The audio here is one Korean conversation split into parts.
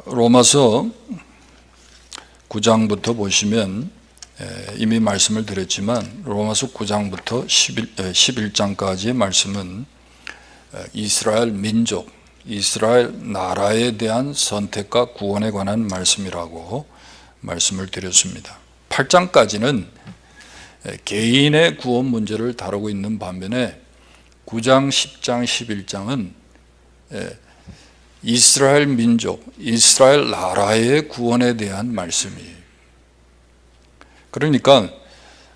로마서 9장부터 보시면 이미 말씀을 드렸지만 로마서 9장부터 11장까지의 말씀은 이스라엘 민족, 이스라엘 나라에 대한 선택과 구원에 관한 말씀이라고 말씀을 드렸습니다. 8장까지는 개인의 구원 문제를 다루고 있는 반면에 9장, 10장, 11장은 이스라엘 민족, 이스라엘 나라의 구원에 대한 말씀이에요. 그러니까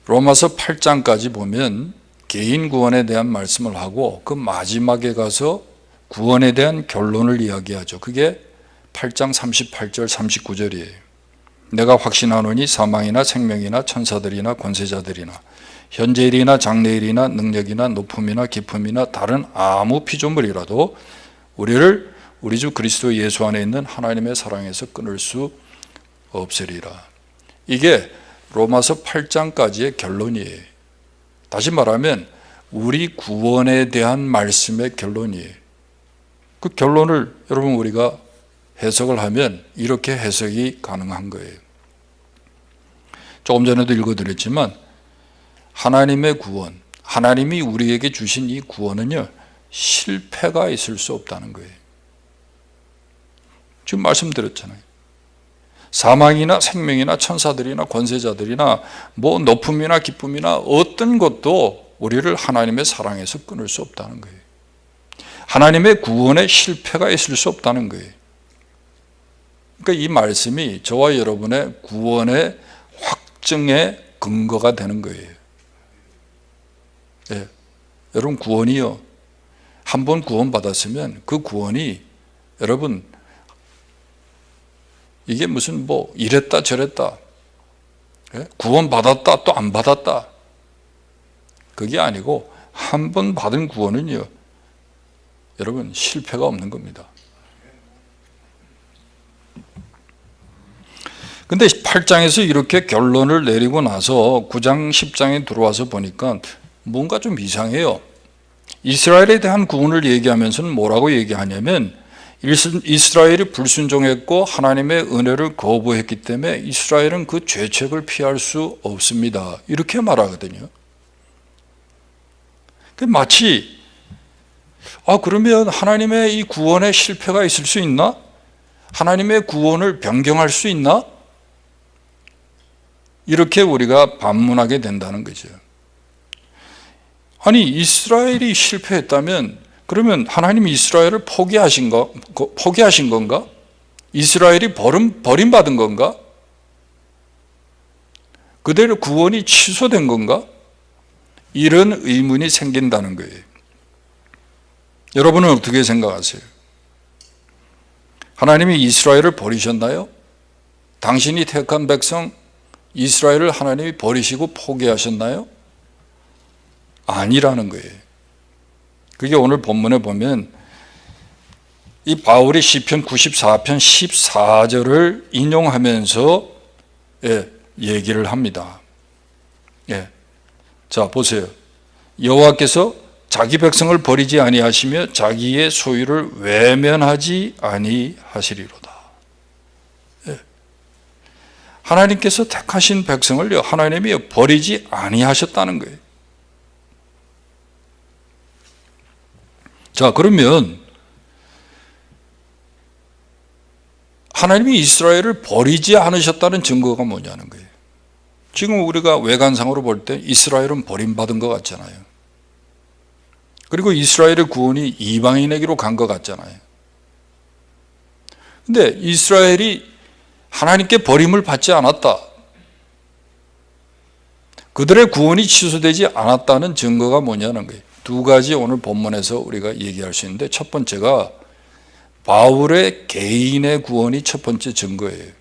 로마서 8장까지 보면 개인 구원에 대한 말씀을 하고 그 마지막에 가서 구원에 대한 결론을 이야기하죠. 그게 8장 38절 39절이에요. 내가 확신하노니 사망이나 생명이나 천사들이나 권세자들이나 현재일이나 장래일이나 능력이나 높음이나 깊음이나 다른 아무 피조물이라도 우리를 우리 주 그리스도 예수 안에 있는 하나님의 사랑에서 끊을 수 없으리라. 이게 로마서 8장까지의 결론이에요. 다시 말하면 우리 구원에 대한 말씀의 결론이에요. 그 결론을 여러분 우리가 해석을 하면 이렇게 해석이 가능한 거예요. 조금 전에도 읽어드렸지만 하나님의 구원, 하나님이 우리에게 주신 이 구원은요, 실패가 있을 수 없다는 거예요. 지금 말씀드렸잖아요. 사망이나 생명이나 천사들이나 권세자들이나 뭐 높음이나 기쁨이나 어떤 것도 우리를 하나님의 사랑에서 끊을 수 없다는 거예요. 하나님의 구원에 실패가 있을 수 없다는 거예요. 그러니까 이 말씀이 저와 여러분의 구원의 확증의 근거가 되는 거예요. 예. 여러분 구원이요, 한번 구원받았으면 그 구원이 여러분 이게 무슨 뭐 이랬다 저랬다, 구원받았다 또 안 받았다, 그게 아니고 한 번 받은 구원은요 여러분 실패가 없는 겁니다. 근데 8장에서 이렇게 결론을 내리고 나서 9장 10장에 들어와서 보니까 뭔가 좀 이상해요. 이스라엘에 대한 구원을 얘기하면서는 뭐라고 얘기하냐면 이스라엘이 불순종했고 하나님의 은혜를 거부했기 때문에 이스라엘은 그 죄책을 피할 수 없습니다, 이렇게 말하거든요. 마치 그러면 하나님의 이 구원에 실패가 있을 수 있나? 하나님의 구원을 변경할 수 있나? 이렇게 우리가 반문하게 된다는 거죠. 아니 이스라엘이 실패했다면 그러면 하나님이 이스라엘을 포기하신 건가? 이스라엘이 버림받은 건가? 그대로 구원이 취소된 건가? 이런 의문이 생긴다는 거예요. 여러분은 어떻게 생각하세요? 하나님이 이스라엘을 버리셨나요? 당신이 택한 백성 이스라엘을 하나님이 버리시고 포기하셨나요? 아니라는 거예요. 그게 오늘 본문에 보면 이 바울이 시편 94편 14절을 인용하면서 얘기를 합니다. 자 보세요. 여호와께서 자기 백성을 버리지 아니하시며 자기의 소유를 외면하지 아니하시리로다. 하나님께서 택하신 백성을요 하나님이 버리지 아니하셨다는 거예요. 자 그러면 하나님이 이스라엘을 버리지 않으셨다는 증거가 뭐냐는 거예요. 지금 우리가 외관상으로 볼 때 이스라엘은 버림받은 것 같잖아요. 그리고 이스라엘의 구원이 이방인에게로 간 것 같잖아요. 근데 이스라엘이 하나님께 버림을 받지 않았다, 그들의 구원이 취소되지 않았다는 증거가 뭐냐는 거예요. 두 가지 오늘 본문에서 우리가 얘기할 수 있는데, 첫 번째가 바울의 개인의 구원이 첫 번째 증거예요.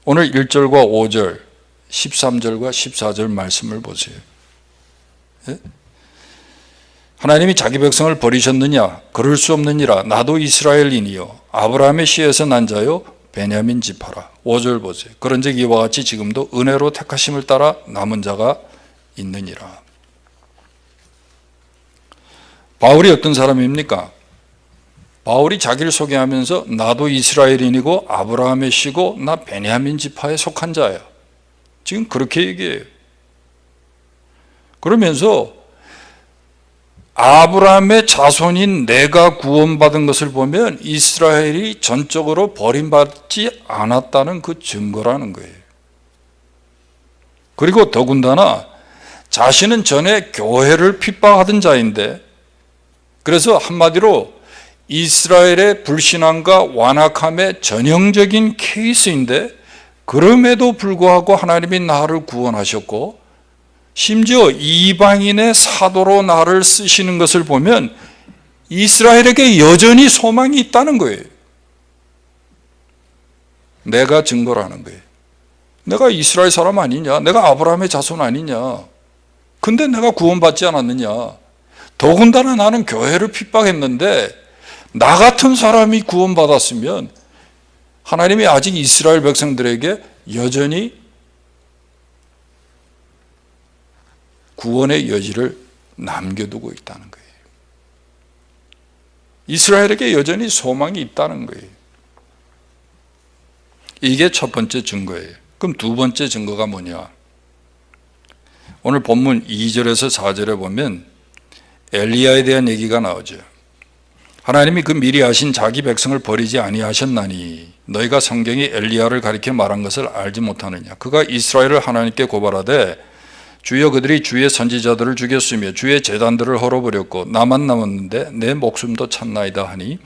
오늘 1절과 5절 13절과 14절 말씀을 보세요. 하나님이 자기 백성을 버리셨느냐? 그럴 수 없느니라. 나도 이스라엘인이요 아브라함의 씨에서 난 자요 베냐민 지파라. 5절 보세요. 그런즉 이와 같이 지금도 은혜로 택하심을 따라 남은 자가 있느니라. 바울이 어떤 사람입니까? 바울이 자기를 소개하면서 나도 이스라엘인이고 아브라함의 씨고 나 베냐민 지파에 속한 자야. 지금 그렇게 얘기해요. 그러면서 아브라함의 자손인 내가 구원받은 것을 보면 이스라엘이 전적으로 버림받지 않았다는 그 증거라는 거예요. 그리고 더군다나 자신은 전에 교회를 핍박하던 자인데, 그래서 한마디로 이스라엘의 불신앙과 완악함의 전형적인 케이스인데, 그럼에도 불구하고 하나님이 나를 구원하셨고 심지어 이방인의 사도로 나를 쓰시는 것을 보면 이스라엘에게 여전히 소망이 있다는 거예요. 내가 증거라는 거예요. 내가 이스라엘 사람 아니냐? 내가 아브라함의 자손 아니냐? 근데 내가 구원받지 않았느냐? 더군다나 나는 교회를 핍박했는데 나 같은 사람이 구원받았으면 하나님이 아직 이스라엘 백성들에게 여전히 구원의 여지를 남겨두고 있다는 거예요. 이스라엘에게 여전히 소망이 있다는 거예요. 이게 첫 번째 증거예요. 그럼 두 번째 증거가 뭐냐? 오늘 본문 2절에서 4절에 보면 엘리야에 대한 얘기가 나오죠. 하나님이 그 미리 아신 자기 백성을 버리지 아니하셨나니 너희가 성경이 엘리야를 가리켜 말한 것을 알지 못하느냐. 그가 이스라엘을 하나님께 고발하되 주여 그들이 주의 선지자들을 죽였으며 주의 제단들을 헐어버렸고 나만 남았는데 내 목숨도 찾나이다 하니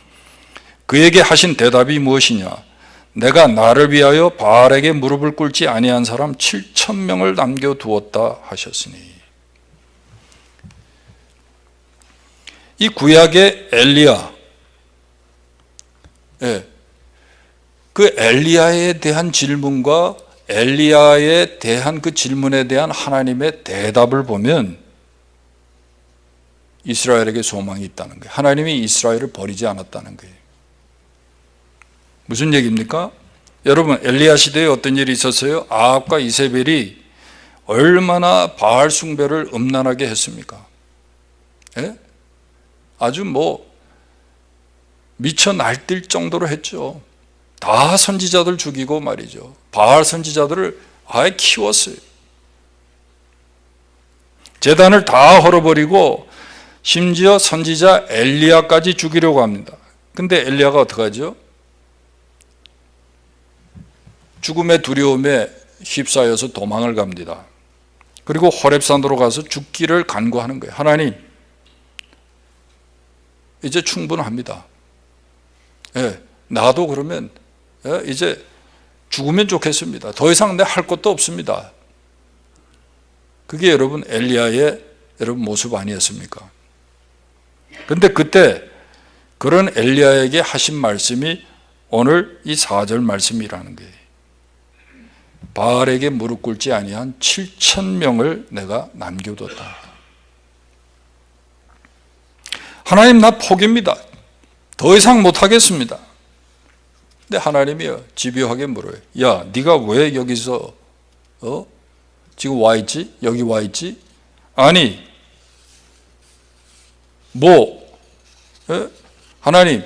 그에게 하신 대답이 무엇이냐. 내가 나를 위하여 바알에게 무릎을 꿇지 아니한 사람 7,000명을 남겨두었다 하셨으니. 이 구약의 엘리야, 그 엘리야에 대한 질문과 엘리야에 대한 그 질문에 대한 하나님의 대답을 보면 이스라엘에게 소망이 있다는 거예요. 하나님이 이스라엘을 버리지 않았다는 거예요. 무슨 얘기입니까? 여러분, 엘리야 시대에 어떤 일이 있었어요? 아합과 이세벨이 얼마나 바알 숭배를 음란하게 했습니까? 아주 미쳐 날뛸 정도로 했죠. 다 선지자들 죽이고 말이죠. 바알 선지자들을 아예 키웠어요. 제단을 다 헐어버리고 심지어 선지자 엘리야까지 죽이려고 합니다. 근데 엘리야가 어떡하죠? 죽음의 두려움에 휩싸여서 도망을 갑니다. 그리고 호렙산으로 가서 죽기를 간구하는 거예요. 하나님, 이제 충분합니다. 나도 그러면 이제 죽으면 좋겠습니다. 더 이상 내 할 것도 없습니다. 그게 여러분 엘리야의 여러분 모습 아니었습니까? 그런데 그때 그런 엘리야에게 하신 말씀이 오늘 이 4절 말씀이라는 거예요. 바알에게 무릎 꿇지 아니한 7,000명을 내가 남겨뒀다. 하나님, 나 포기입니다. 더 이상 못하겠습니다. 근데 하나님이요 집요하게 물어요. 야, 네가 왜 여기서 지금 와 있지? 여기 와 있지? 아니, 하나님,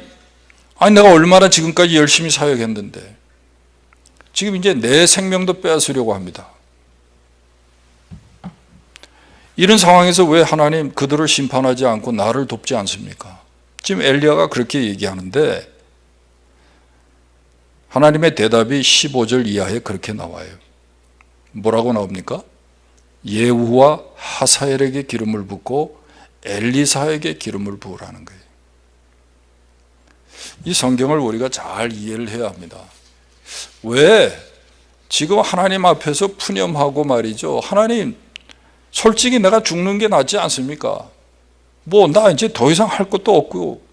아니 내가 얼마나 지금까지 열심히 사역했는데 지금 이제 내 생명도 빼앗으려고 합니다. 이런 상황에서 왜 하나님 그들을 심판하지 않고 나를 돕지 않습니까? 지금 엘리야가 그렇게 얘기하는데 하나님의 대답이 15절 이하에 그렇게 나와요. 뭐라고 나옵니까? 예후와 하사엘에게 기름을 붓고 엘리사에게 기름을 부으라는 거예요. 이 성경을 우리가 잘 이해를 해야 합니다. 왜 지금 하나님 앞에서 푸념하고 말이죠. 하나님, 솔직히 내가 죽는 게 낫지 않습니까? 나 이제 더 이상 할 것도 없고.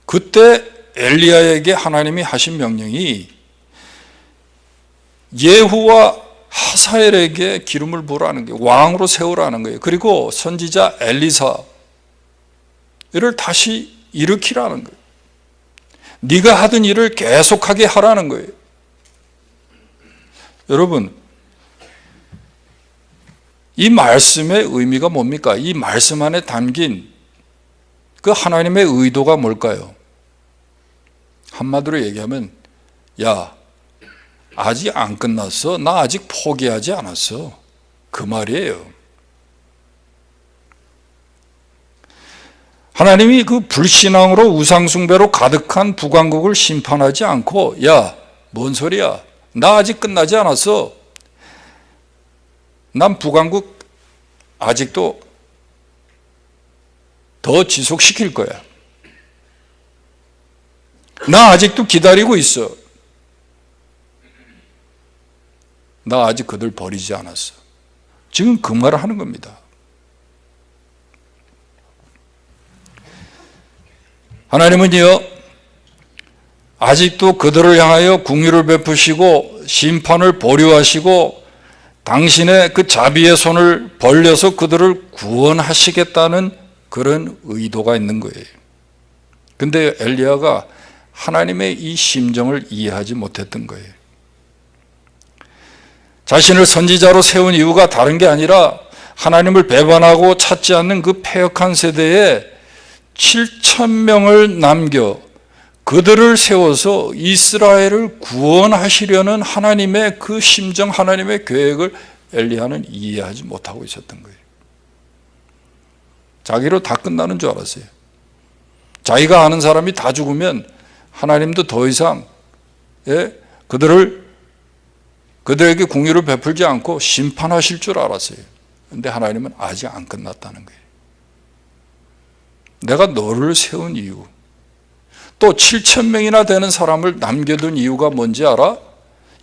그때 엘리야에게 하나님이 하신 명령이 예후와 하사엘에게 기름을 부으라는 거예요. 왕으로 세우라는 거예요. 그리고 선지자 엘리사를 다시 일으키라는 거예요. 네가 하던 일을 계속하게 하라는 거예요. 여러분, 이 말씀의 의미가 뭡니까? 이 말씀 안에 담긴 그 하나님의 의도가 뭘까요? 한마디로 얘기하면, 야, 아직 안 끝났어. 나 아직 포기하지 않았어. 그 말이에요. 하나님이 그 불신앙으로 우상숭배로 가득한 북왕국을 심판하지 않고, 야, 뭔 소리야? 나 아직 끝나지 않았어. 난 북왕국 아직도 더 지속시킬 거야. 나 아직도 기다리고 있어. 나 아직 그들 버리지 않았어. 지금 그 말을 하는 겁니다. 하나님은요, 아직도 그들을 향하여 긍휼을 베푸시고 심판을 보류하시고 당신의 그 자비의 손을 벌려서 그들을 구원하시겠다는 그런 의도가 있는 거예요. 근데 엘리야가 하나님의 이 심정을 이해하지 못했던 거예요. 자신을 선지자로 세운 이유가 다른 게 아니라 하나님을 배반하고 찾지 않는 그 패역한 세대에 7,000명을 남겨 그들을 세워서 이스라엘을 구원하시려는 하나님의 그 심정, 하나님의 계획을 엘리야는 이해하지 못하고 있었던 거예요. 자기로 다 끝나는 줄 알았어요. 자기가 아는 사람이 다 죽으면 하나님도 더 이상 그들에게 긍휼을 베풀지 않고 심판하실 줄 알았어요. 그런데 하나님은 아직 안 끝났다는 거예요. 내가 너를 세운 이유, 또 7,000명이나 되는 사람을 남겨둔 이유가 뭔지 알아?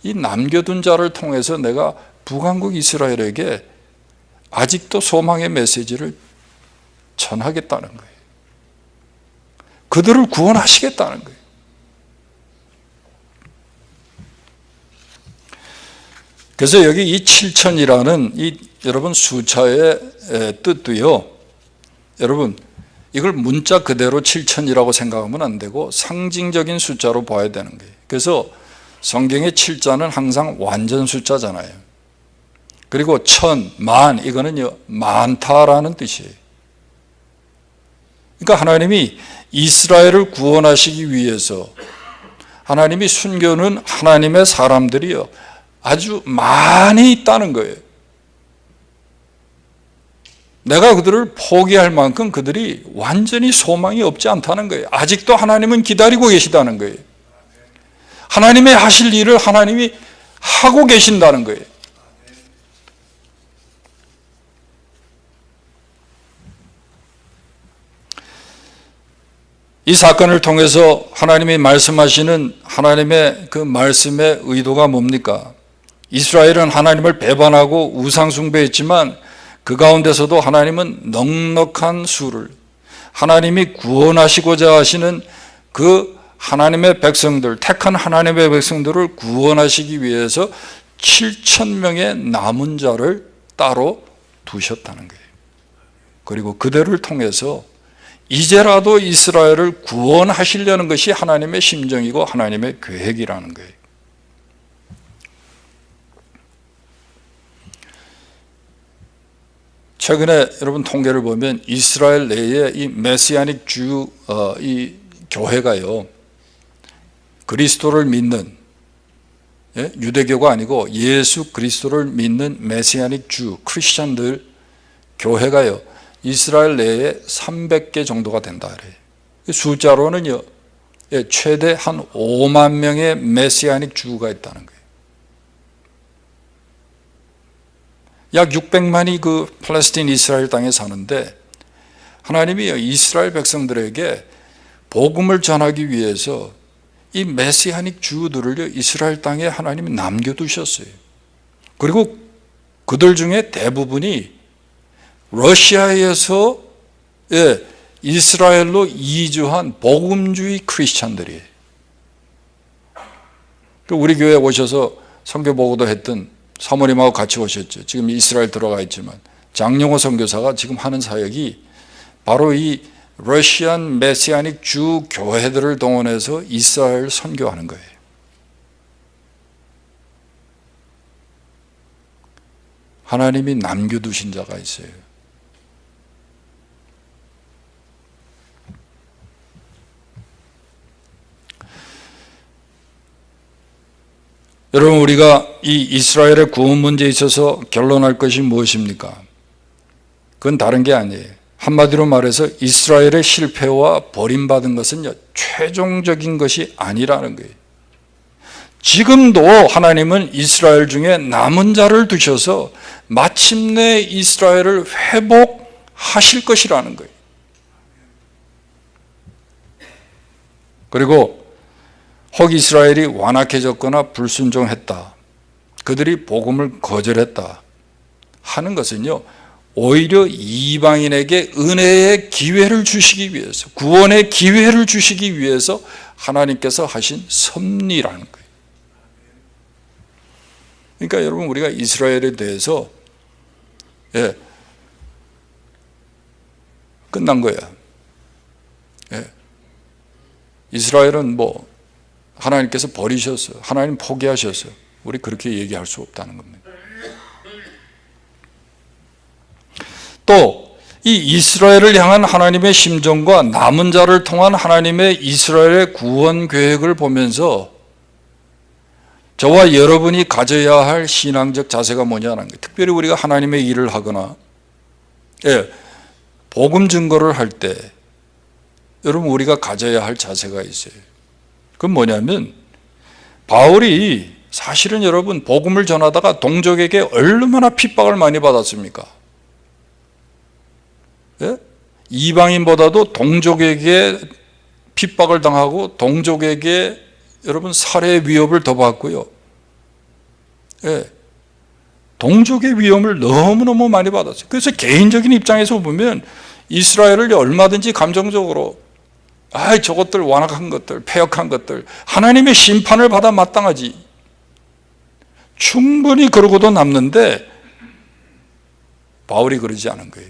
이 남겨둔 자를 통해서 내가 북왕국 이스라엘에게 아직도 소망의 메시지를 전하겠다는 거예요. 그들을 구원하시겠다는 거예요. 그래서 여기 이 7,000이라는 이 여러분 숫자의 뜻도요, 여러분 이걸 문자 그대로 7,000이라고 생각하면 안 되고 상징적인 숫자로 봐야 되는 거예요. 그래서 성경의 7자는 항상 완전 숫자잖아요. 그리고 1,000, 만, 이거는요 많다라는 뜻이에요. 그러니까 하나님이 이스라엘을 구원하시기 위해서 하나님이 숨겨놓은 하나님의 사람들이요 아주 많이 있다는 거예요. 내가 그들을 포기할 만큼 그들이 완전히 소망이 없지 않다는 거예요. 아직도 하나님은 기다리고 계시다는 거예요. 하나님의 하실 일을 하나님이 하고 계신다는 거예요. 이 사건을 통해서 하나님이 말씀하시는 하나님의 그 말씀의 의도가 뭡니까? 이스라엘은 하나님을 배반하고 우상숭배했지만 그 가운데서도 하나님은 넉넉한 수를, 하나님이 구원하시고자 하시는 그 하나님의 백성들, 택한 하나님의 백성들을 구원하시기 위해서 7,000명의 남은 자를 따로 두셨다는 거예요. 그리고 그들을 통해서 이제라도 이스라엘을 구원하시려는 것이 하나님의 심정이고 하나님의 계획이라는 거예요. 최근에 여러분 통계를 보면 이스라엘 내에 이 메시아닉 주 이 교회가요 그리스도를 믿는 유대교가 아니고 예수 그리스도를 믿는 메시아닉 주 크리스천들 교회가요 이스라엘 내에 300개 정도가 된다 그래요. 숫자로는요 최대 한 5만 명의 메시아닉 주가 있다는 거예요. 약 600만이 그 팔레스타인 이스라엘 땅에 사는데 하나님이 이스라엘 백성들에게 복음을 전하기 위해서 이 메시아닉 주들을 이스라엘 땅에 하나님이 남겨두셨어요. 그리고 그들 중에 대부분이 러시아에서 이스라엘로 이주한 복음주의 크리스찬들이에요. 우리 교회에 오셔서 선교 보고도 했던 사모님하고 같이 오셨죠. 지금 이스라엘 들어가 있지만 장영호 선교사가 지금 하는 사역이 바로 이 러시안 메시아닉 주 교회들을 동원해서 이스라엘 선교하는 거예요. 하나님이 남겨두신 자가 있어요. 여러분, 우리가 이 이스라엘의 구원 문제에 있어서 결론할 것이 무엇입니까? 그건 다른 게 아니에요. 한마디로 말해서 이스라엘의 실패와 버림받은 것은 최종적인 것이 아니라는 거예요. 지금도 하나님은 이스라엘 중에 남은 자를 두셔서 마침내 이스라엘을 회복하실 것이라는 거예요. 그리고 혹 이스라엘이 완악해졌거나 불순종했다, 그들이 복음을 거절했다 하는 것은요, 오히려 이방인에게 은혜의 기회를 주시기 위해서, 구원의 기회를 주시기 위해서 하나님께서 하신 섭리라는 거예요. 그러니까 여러분, 우리가 이스라엘에 대해서 끝난 거야. 이스라엘은 하나님께서 버리셨어요, 하나님 포기하셨어요, 우리 그렇게 얘기할 수 없다는 겁니다. 또 이 이스라엘을 향한 하나님의 심정과 남은 자를 통한 하나님의 이스라엘의 구원 계획을 보면서 저와 여러분이 가져야 할 신앙적 자세가 뭐냐는 거예요. 특별히 우리가 하나님의 일을 하거나 복음 증거를 할 때 여러분, 우리가 가져야 할 자세가 있어요. 그건 뭐냐면, 바울이 사실은 여러분, 복음을 전하다가 동족에게 얼마나 핍박을 많이 받았습니까? 이방인보다도 동족에게 핍박을 당하고 동족에게 여러분 살해 위협을 더 받고요. 동족의 위험을 너무너무 많이 받았어요. 그래서 개인적인 입장에서 보면 이스라엘을 얼마든지 감정적으로 저것들 완악한 것들, 패역한 것들, 하나님의 심판을 받아 마땅하지, 충분히 그러고도 남는데 바울이 그러지 않은 거예요.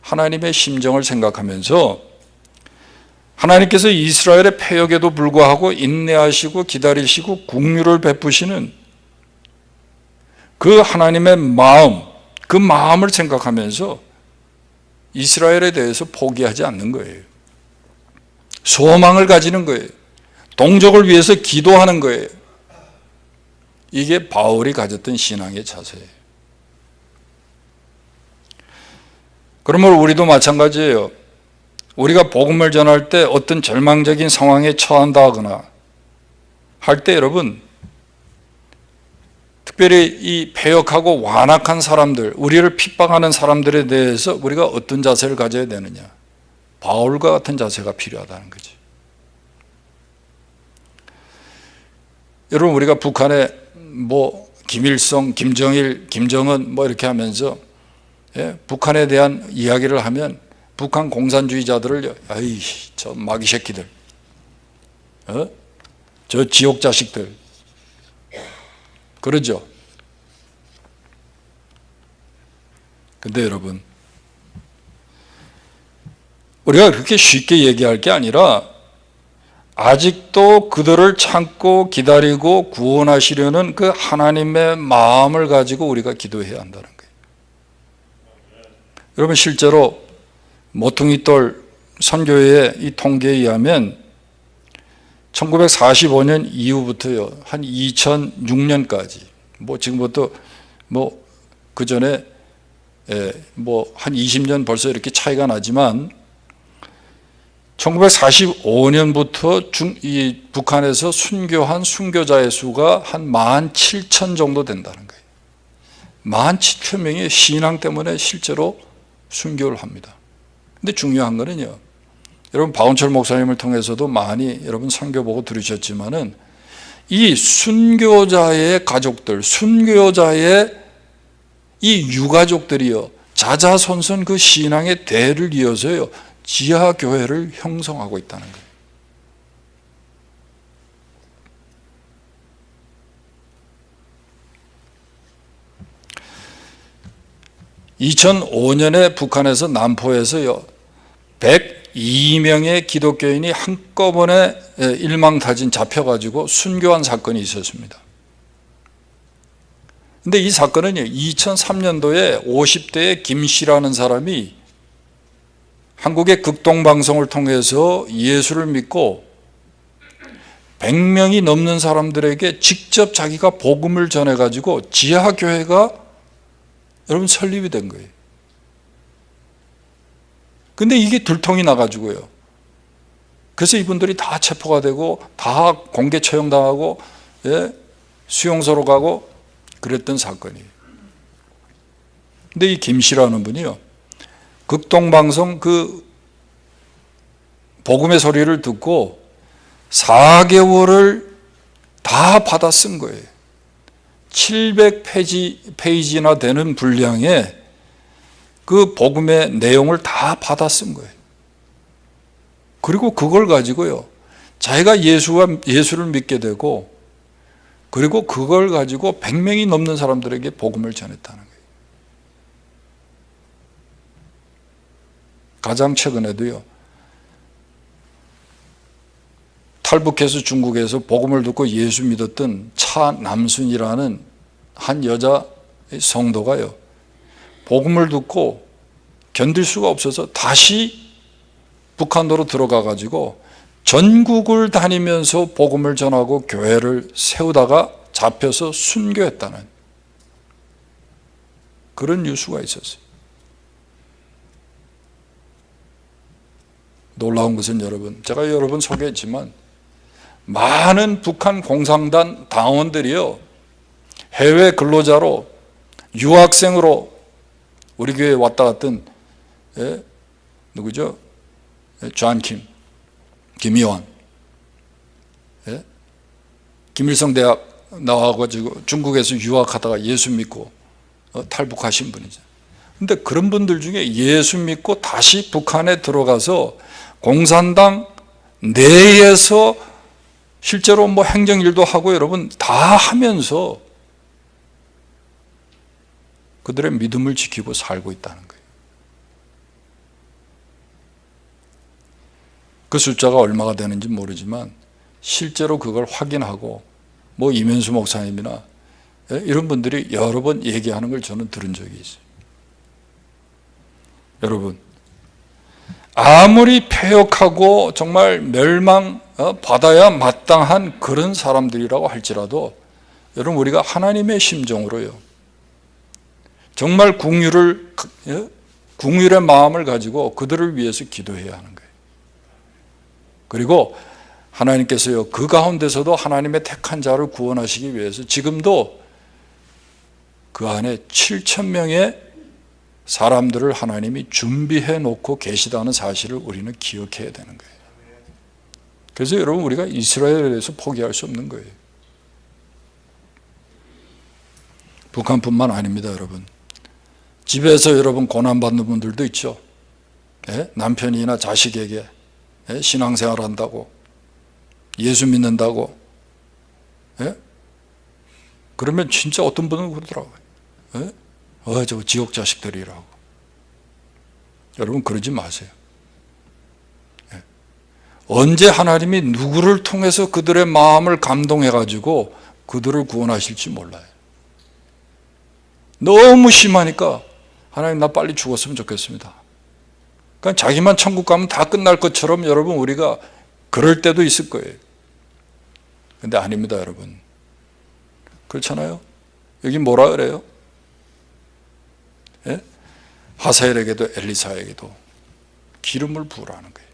하나님의 심정을 생각하면서 하나님께서 이스라엘의 패역에도 불구하고 인내하시고 기다리시고 긍휼을 베푸시는 그 하나님의 마음, 그 마음을 생각하면서 이스라엘에 대해서 포기하지 않는 거예요. 소망을 가지는 거예요. 동족을 위해서 기도하는 거예요. 이게 바울이 가졌던 신앙의 자세예요. 그러므로 우리도 마찬가지예요. 우리가 복음을 전할 때 어떤 절망적인 상황에 처한다 하거나 할 때 여러분, 특별히 이 패역하고 완악한 사람들, 우리를 핍박하는 사람들에 대해서 우리가 어떤 자세를 가져야 되느냐? 바울과 같은 자세가 필요하다는 거지. 여러분, 우리가 북한에 김일성, 김정일, 김정은 이렇게 하면서 북한에 대한 이야기를 하면 북한 공산주의자들을 저 마귀 새끼들, 저 지옥 자식들 그러죠. 근데 여러분, 우리가 그렇게 쉽게 얘기할 게 아니라 아직도 그들을 참고 기다리고 구원하시려는 그 하나님의 마음을 가지고 우리가 기도해야 한다는 거예요. 여러분, 실제로 모퉁이돌 선교회의 이 통계에 의하면 1945년 이후부터요, 한 2006년까지, 지금부터 그 전에 한 20년 벌써 이렇게 차이가 나지만 1945년부터 이 북한에서 순교한 순교자의 수가 한 17,000 정도 된다는 거예요. 17,000명이 신앙 때문에 실제로 순교를 합니다. 근데 중요한 거는요, 여러분 박원철 목사님을 통해서도 많이 여러분 선교 보고 들으셨지만은 이 순교자의 가족들, 순교자의 이 유가족들이요, 자자손손 그 신앙의 대를 이어서요, 지하교회를 형성하고 있다는 거예요. (2005년에) 북한에서 남포에서요 102명의 기독교인이 한꺼번에 일망타진 잡혀가지고 순교한 사건이 있었습니다. 근데 이 사건은요 2003년도에 50대의 김씨라는 사람이 한국의 극동방송을 통해서 예수를 믿고 100명이 넘는 사람들에게 직접 자기가 복음을 전해가지고 지하교회가 여러분 설립이 된 거예요. 근데 이게 들통이 나가지고요. 그래서 이분들이 다 체포가 되고 다 공개 처형당하고 수용소로 가고 그랬던 사건이에요. 근데 이 김 씨라는 분이요, 극동방송 그 복음의 소리를 듣고 4개월을 다 받아 쓴 거예요. 700페이지나 되는 분량의 그 복음의 내용을 다 받아 쓴 거예요. 그리고 그걸 가지고요, 자기가 예수를 믿게 되고, 그리고 그걸 가지고 100명이 넘는 사람들에게 복음을 전했다는 거예요. 가장 최근에도요, 탈북해서 중국에서 복음을 듣고 예수 믿었던 차남순이라는 한 여자 성도가요, 복음을 듣고 견딜 수가 없어서 다시 북한도로 들어가 가지고 전국을 다니면서 복음을 전하고 교회를 세우다가 잡혀서 순교했다는 그런 뉴스가 있었어요. 놀라운 것은 여러분, 제가 여러분 소개했지만 많은 북한 공산당 당원들이요, 해외 근로자로 유학생으로 우리 교회에 왔다 갔던 누구죠? 존킴, 김이완, 김일성 대학 나와가지고 중국에서 유학하다가 예수 믿고 탈북하신 분이죠. 근데 그런 분들 중에 예수 믿고 다시 북한에 들어가서 공산당 내에서 실제로 뭐 행정일도 하고 여러분 다 하면서 그들의 믿음을 지키고 살고 있다는 거예요. 그 숫자가 얼마가 되는지 모르지만 실제로 그걸 확인하고 뭐 이면수 목사님이나 이런 분들이 여러 번 얘기하는 걸 저는 들은 적이 있어요. 여러분, 아무리 폐역하고 정말 멸망받아야 마땅한 그런 사람들이라고 할지라도 여러분, 우리가 하나님의 심정으로요, 정말 긍휼의 마음을 가지고 그들을 위해서 기도해야 하는 거예요. 그리고 하나님께서요, 그 가운데서도 하나님의 택한 자를 구원하시기 위해서 지금도 그 안에 7,000명의 사람들을 하나님이 준비해 놓고 계시다는 사실을 우리는 기억해야 되는 거예요. 그래서 여러분, 우리가 이스라엘에 대해서 포기할 수 없는 거예요. 북한뿐만 아닙니다, 여러분. 집에서 여러분 고난받는 분들도 있죠. 남편이나 자식에게 신앙생활 한다고, 예수 믿는다고, 그러면 진짜 어떤 분은 그러더라고요. 저 지옥 자식들이라고. 여러분, 그러지 마세요. 언제 하나님이 누구를 통해서 그들의 마음을 감동해가지고 그들을 구원하실지 몰라요. 너무 심하니까 하나님, 나 빨리 죽었으면 좋겠습니다. 그러니까 자기만 천국 가면 다 끝날 것처럼 여러분, 우리가 그럴 때도 있을 거예요. 근데 아닙니다, 여러분. 그렇잖아요. 여기 뭐라 그래요? 하사엘에게도 엘리사에게도 기름을 부으라는 거예요.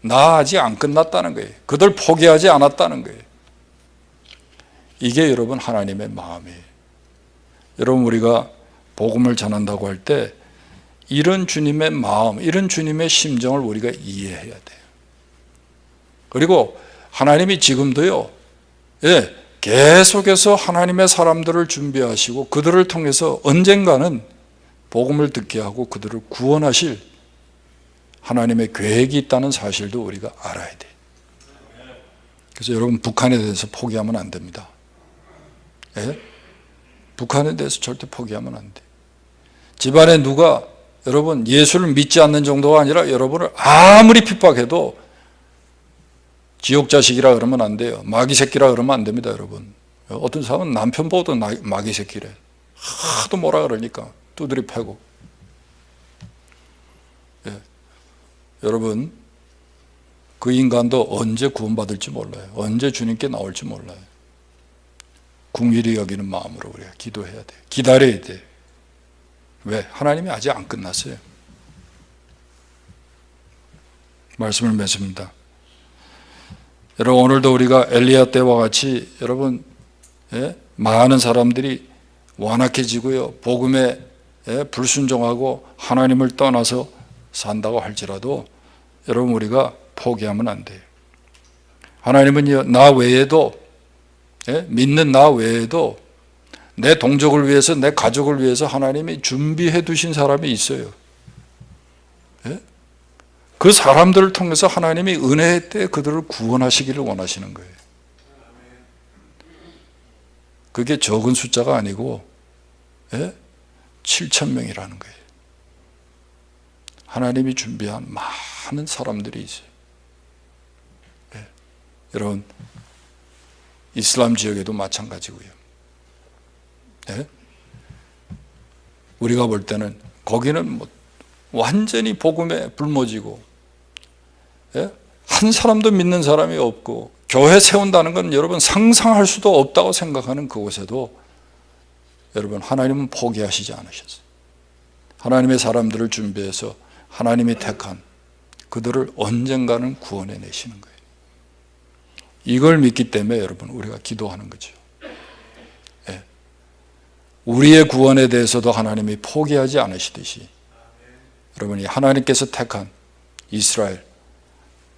나 아직 안 끝났다는 거예요. 그들 포기하지 않았다는 거예요. 이게 여러분 하나님의 마음이에요. 여러분, 우리가 복음을 전한다고 할 때 이런 주님의 마음, 이런 주님의 심정을 우리가 이해해야 돼요. 그리고 하나님이 지금도요, 계속해서 하나님의 사람들을 준비하시고 그들을 통해서 언젠가는 복음을 듣게 하고 그들을 구원하실 하나님의 계획이 있다는 사실도 우리가 알아야 돼요. 그래서 여러분, 북한에 대해서 포기하면 안 됩니다. 북한에 대해서 절대 포기하면 안 돼요. 집안에 누가 여러분 예수를 믿지 않는 정도가 아니라 여러분을 아무리 핍박해도 지옥 자식이라 그러면 안 돼요. 마귀 새끼라 그러면 안 됩니다, 여러분. 어떤 사람은 남편보다 마귀 새끼래. 하도 뭐라 그러니까 두드리 패고. 여러분, 그 인간도 언제 구원받을지 몰라요. 언제 주님께 나올지 몰라요. 궁일이 여기는 마음으로 우리가 기도해야 돼요. 기다려야 돼요. 왜? 하나님이 아직 안 끝났어요. 말씀을 맺습니다. 여러분, 오늘도 우리가 엘리야 때와 같이 여러분, 많은 사람들이 완악해지고요, 복음에 불순종하고 하나님을 떠나서 산다고 할지라도 여러분, 우리가 포기하면 안 돼요. 하나님은 나 외에도, 믿는 나 외에도 내 동족을 위해서, 내 가족을 위해서 하나님이 준비해 두신 사람이 있어요. 그 사람들을 통해서 하나님이 은혜의 때 그들을 구원하시기를 원하시는 거예요. 그게 적은 숫자가 아니고 7,000명이라는 거예요. 하나님이 준비한 많은 사람들이 있어요. 여러분, 이슬람 지역에도 마찬가지고요. 우리가 볼 때는 거기는 완전히 복음에 불모지고 한 사람도 믿는 사람이 없고 교회 세운다는 건 여러분 상상할 수도 없다고 생각하는 그곳에도 여러분, 하나님은 포기하시지 않으셨어요. 하나님의 사람들을 준비해서 하나님이 택한 그들을 언젠가는 구원해 내시는 거예요. 이걸 믿기 때문에 여러분, 우리가 기도하는 거죠. 우리의 구원에 대해서도 하나님이 포기하지 않으시듯이 여러분이 하나님께서 택한 이스라엘,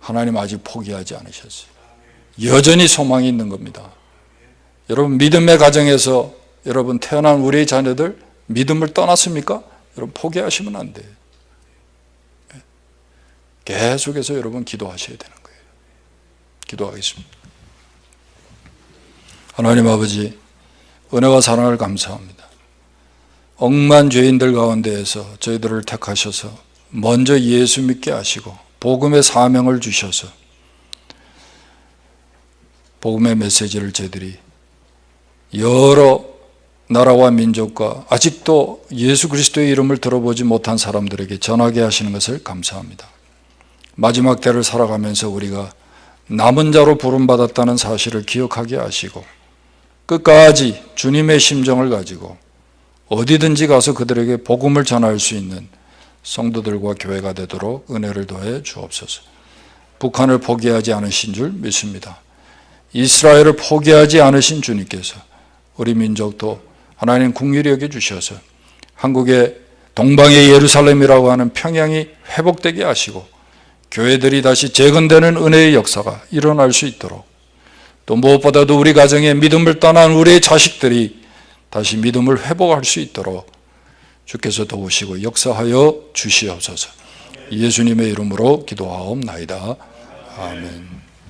하나님 아직 포기하지 않으셨어요. 여전히 소망이 있는 겁니다. 여러분, 믿음의 가정에서 여러분 태어난 우리의 자녀들 믿음을 떠났습니까? 여러분, 포기하시면 안 돼요. 계속해서 여러분 기도하셔야 되는 거예요. 기도하겠습니다. 하나님 아버지, 은혜와 사랑을 감사합니다. 억만 죄인들 가운데에서 저희들을 택하셔서 먼저 예수 믿게 하시고 복음의 사명을 주셔서 복음의 메시지를 저희들이 여러 나라와 민족과 아직도 예수 그리스도의 이름을 들어보지 못한 사람들에게 전하게 하시는 것을 감사합니다. 마지막 때를 살아가면서 우리가 남은 자로 부름받았다는 사실을 기억하게 하시고 끝까지 주님의 심정을 가지고 어디든지 가서 그들에게 복음을 전할 수 있는 성도들과 교회가 되도록 은혜를 더해 주옵소서. 북한을 포기하지 않으신 줄 믿습니다. 이스라엘을 포기하지 않으신 주님께서 우리 민족도 하나님 긍휼히 여겨 주셔서 한국의 동방의 예루살렘이라고 하는 평양이 회복되게 하시고 교회들이 다시 재건되는 은혜의 역사가 일어날 수 있도록, 또 무엇보다도 우리 가정에 믿음을 떠난 우리의 자식들이 다시 믿음을 회복할 수 있도록 주께서 도우시고 역사하여 주시옵소서. 예수님의 이름으로 기도하옵나이다. 아멘.